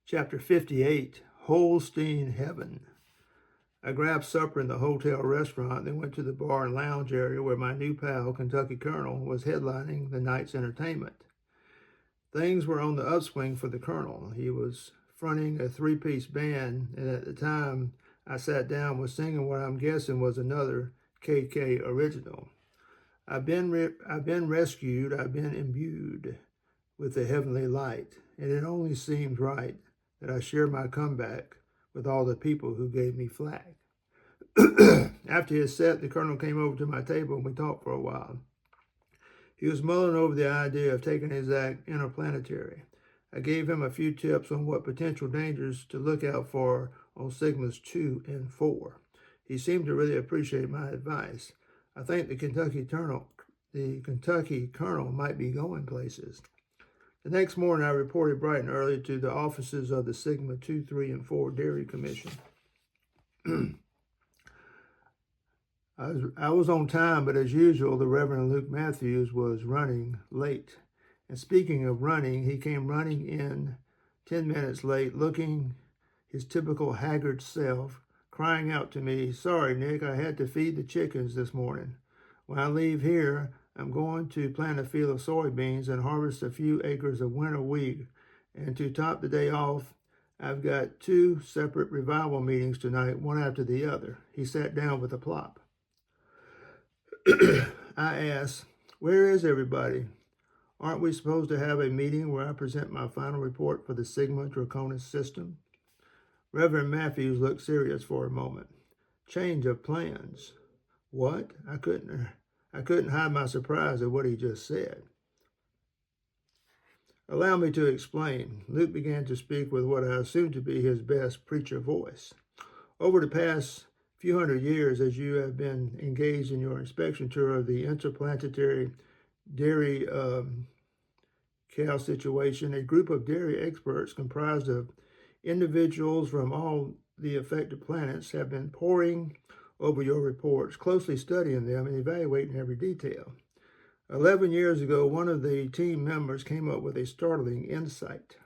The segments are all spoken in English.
Chapter 58, Holstein Heaven. I grabbed supper in the hotel restaurant, then went to the bar and lounge area where my new pal, Kentucky Colonel, was headlining the night's entertainment. Things were on the upswing for the Colonel. He was fronting a three-piece band, and at the time I sat down was singing what I'm guessing was another KK original. I've been rescued, I've been imbued with the heavenly light, and it only seems right that I share my comeback with all the people who gave me flack. After his set, the Colonel came over to my table and we talked for a while. He was mulling over the idea of taking his act interplanetary. I gave him a few tips on what potential dangers to look out for on Sigmas 2 and 4. He seemed to really appreciate my advice. I think the Kentucky Colonel might be going places. The next morning, I reported bright and early to the offices of the Sigma 2, 3, and 4 Dairy Commission. I was on time, but as usual, the Reverend Luke Matthews was running late. And speaking of running, he came running in 10 minutes late, looking his typical haggard self, crying out to me, "Sorry, Nick, I had to feed the chickens this morning. When I leave here, I'm going to plant a field of soybeans and harvest a few acres of winter wheat. And to top the day off, I've got 2 separate revival meetings tonight, one after the other." He sat down with a plop. I asked, "Where is everybody? Aren't we supposed to have a meeting where I present my final report for the Sigma Draconis system?" Reverend Matthews looked serious for a moment. "Change of plans." What? I couldn't hide my surprise at what he just said. "Allow me to explain." Luke began to speak with what I assumed to be his best preacher voice. "Over the past few hundred years, as you have been engaged in your inspection tour of the interplanetary dairy cow situation, a group of dairy experts comprised of individuals from all the affected planets have been poring over your reports, closely studying them and evaluating every detail. 11 years ago, one of the team members came up with a startling insight."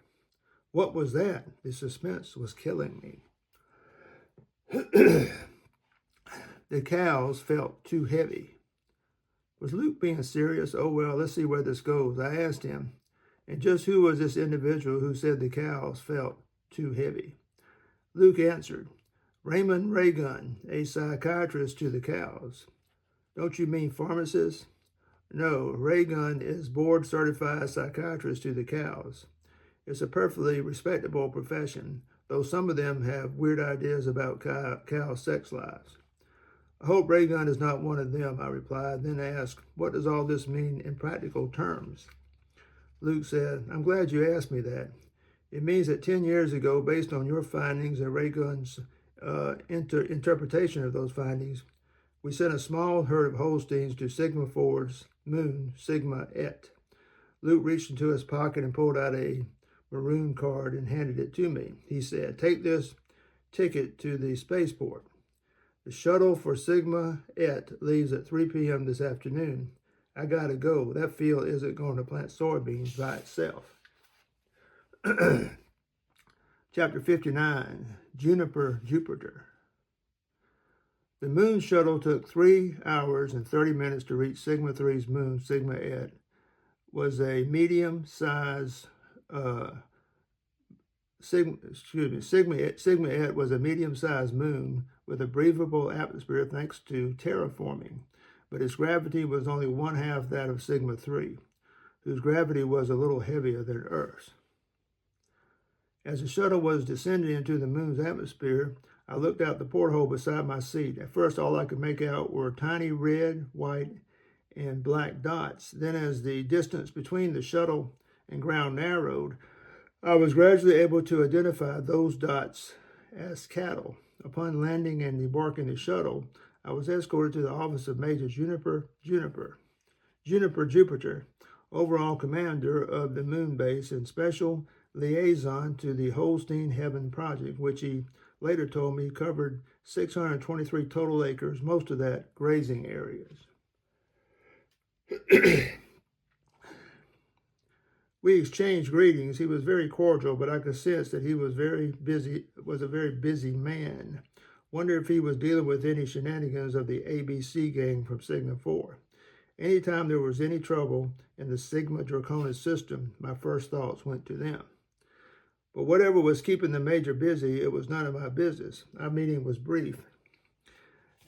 What was that? The suspense was killing me. The cows felt too heavy. Was Luke being serious? Oh, well, let's see where this goes. I asked him, and just who was this individual who said the cows felt too heavy? Luke answered, "Raymond Raygun, a psychiatrist to the cows." "Don't you mean pharmacist?" "No, Raygun is board-certified psychiatrist to the cows. It's a perfectly respectable profession, though some of them have weird ideas about cow sex lives." "I hope Raygun is not one of them," I replied, then asked, "What does all this mean in practical terms?" Luke said, "I'm glad you asked me that. It means that 10 years ago, based on your findings and Raygun's interpretation of those findings, we sent a small herd of Holsteins to Sigma 4's moon, Sigma Et." Luke reached into his pocket and pulled out a maroon card and handed it to me. He said, "Take this ticket to the spaceport. The shuttle for Sigma Et leaves at 3 p.m. this afternoon. I gotta go. That field isn't going to plant soybeans by itself." Chapter 59, Juniper Jupiter. The moon shuttle took 3 hours and 30 minutes to reach Sigma 3's moon, Sigma Et. Sigma Et was a medium-sized moon with a breathable atmosphere thanks to terraforming, but its gravity was only 1/2 that of Sigma 3, whose gravity was a little heavier than Earth's. As the shuttle was descending into the moon's atmosphere, I looked out the porthole beside my seat. At first, all I could make out were tiny red, white, and black dots. Then, as the distance between the shuttle and ground narrowed, I was gradually able to identify those dots as cattle. Upon landing and debarking the shuttle, I was escorted to the office of Major Juniper Jupiter, overall commander of the moon base and special liaison to the Holstein Heaven project, which he later told me covered 623 total acres, most of that grazing areas. We exchanged greetings. He was very cordial, but I could sense that he was a very busy man. Wonder if he was dealing with any shenanigans of the ABC gang from Sigma 4. Anytime there was any trouble in the Sigma Draconis system, my first thoughts went to them. But whatever was keeping the Major busy, it was none of my business. Our meeting was brief,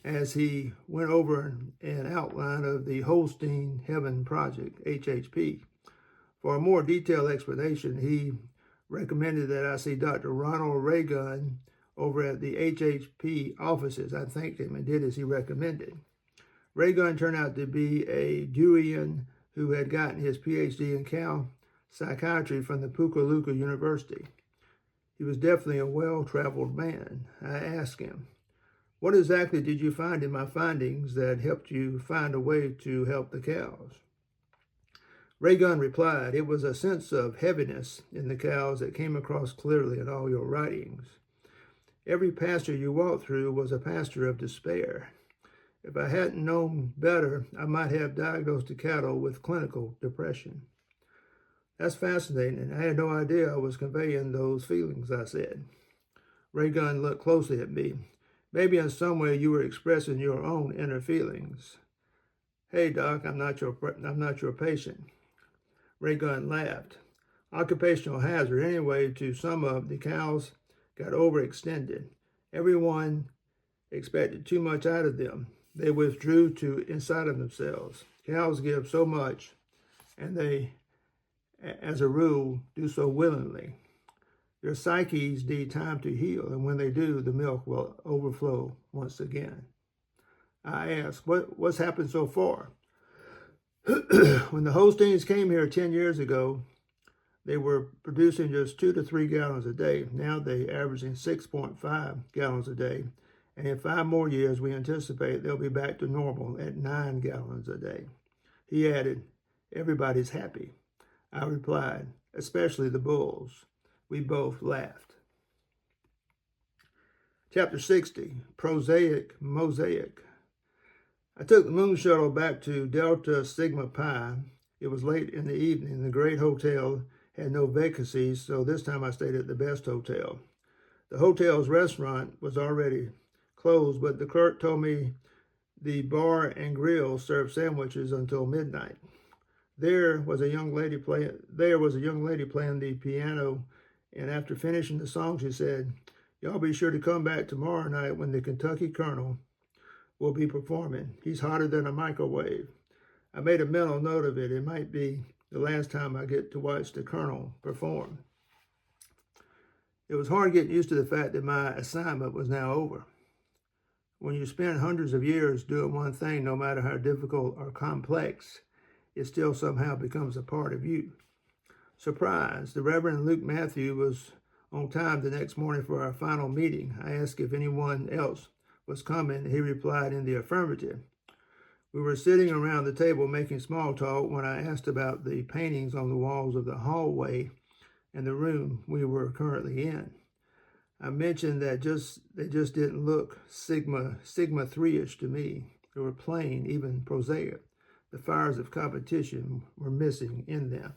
as he went over an outline of the Holstein Heaven Project, HHP. For a more detailed explanation, he recommended that I see Dr. Ronald Raygun over at the HHP offices. I thanked him and did as he recommended. Raygun turned out to be a Deweyan who had gotten his PhD in cow psychiatry from the Pukaluka University. He was definitely a well-traveled man. I asked him, "What exactly did you find in my findings that helped you find a way to help the cows?" Raygun replied, "It was a sense of heaviness in the cows that came across clearly in all your writings. Every pasture you walked through was a pasture of despair. If I hadn't known better, I might have diagnosed the cattle with clinical depression." "That's fascinating. I had no idea I was conveying those feelings," I said. Raygun looked closely at me. "Maybe in some way you were expressing your own inner feelings." "Hey, Doc, I'm not your patient." Raygun laughed. "Occupational hazard. Anyway, to sum up, the cows got overextended. Everyone expected too much out of them. They withdrew to inside of themselves. Cows give so much, and they, as a rule, do so willingly. Their psyches need time to heal, and when they do, the milk will overflow once again." I asked, what's happened so far? "When the Holsteins came here 10 years ago, they were producing just 2 to 3 gallons a day. Now they're averaging 6.5 gallons a day. And in 5 more years, we anticipate they'll be back to normal at 9 gallons a day." He added, "Everybody's happy." I replied, "Especially the bulls." We both laughed. Chapter 60, Prosaic Mosaic. I took the moon shuttle back to Delta Sigma Pi. It was late in the evening. The great hotel had no vacancies, so this time I stayed at the best hotel. The hotel's restaurant was already closed, but the clerk told me the bar and grill served sandwiches until midnight. There was a young lady playing the piano, and after finishing the song, she said, "Y'all be sure to come back tomorrow night when the Kentucky Colonel will be performing. He's hotter than a microwave." I made a mental note of it. It might be the last time I get to watch the Colonel perform. It was hard getting used to the fact that my assignment was now over. When you spend hundreds of years doing one thing, no matter how difficult or complex, it still somehow becomes a part of you. Surprise! The Reverend Luke Matthew was on time the next morning for our final meeting. I asked if anyone else was coming. He replied in the affirmative. We were sitting around the table making small talk when I asked about the paintings on the walls of the hallway and the room we were currently in. I mentioned that they just didn't look Sigma 3-ish to me. They were plain, even prosaic. The fires of competition were missing in them.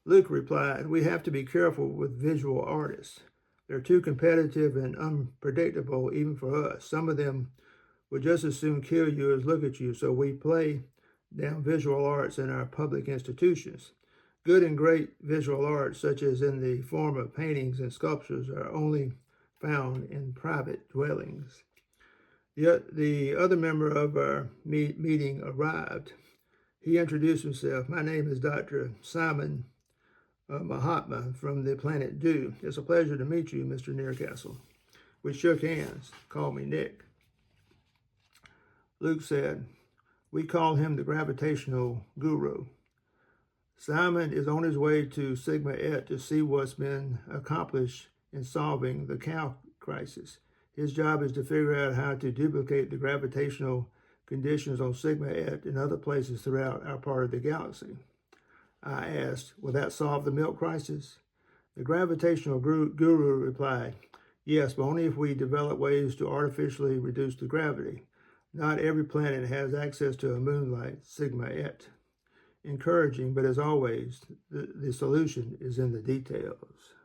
Luke replied, "We have to be careful with visual artists. They're too competitive and unpredictable even for us. Some of them would just as soon kill you as look at you, so we play down visual arts in our public institutions. Good and great visual arts, such as in the form of paintings and sculptures, are only found in private dwellings." The other member of our meeting arrived. He introduced himself. "My name is Dr. Simon Mahatma from the planet Dew. It's a pleasure to meet you, Mr. Nearcastle." We shook hands. Called me Nick. Luke said, "We call him the gravitational guru. Simon is on his way to Sigma Et to see what's been accomplished in solving the cow crisis. His job is to figure out how to duplicate the gravitational conditions on Sigma Et and other places throughout our part of the galaxy." I asked, "Will that solve the milk crisis?" The gravitational guru replied, "Yes, but only if we develop ways to artificially reduce the gravity. Not every planet has access to a moon like Sigma Et. encouraging, but as always, the solution is in the details.